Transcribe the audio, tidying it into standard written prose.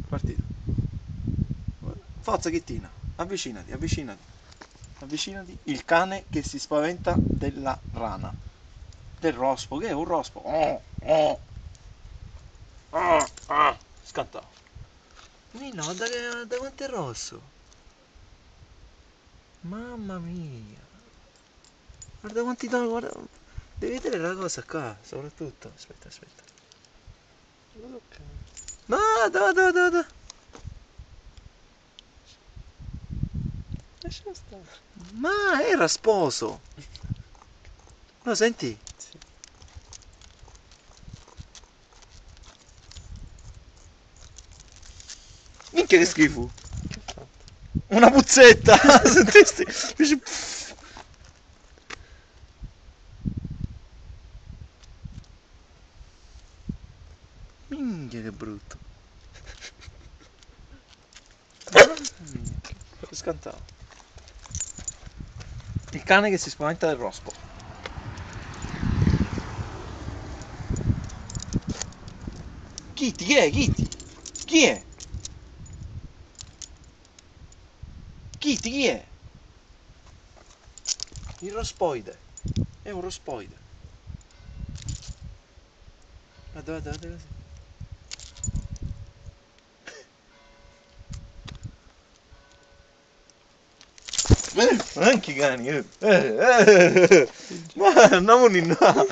Partito. Forza Chittina, avvicinati, avvicinati. Avvicinati. Il cane che si spaventa della rana. Del rospo, che è un rospo. Scattò. Nino, guarda, guarda quanto è rosso. Mamma mia. Guarda quanti toni, guarda. Devi vedere la cosa qua, soprattutto. Aspetta, aspetta. No, da. Lascia stare. Ma era sposo. Lo senti? Sì. Minchia che schifo. Che ha fatto? Una puzzetta. Sentisti? Fece pff. Minchia che brutto. Mamma mia. Scantavo. Il cane che si spaventa del rospo. Kitty, chi è? Kitty? Chi è? Kitty, chi è? Il rospoide. È un rospoide. Guarda, guarda, guarda così. Anche i cani, Ma andiamo in là.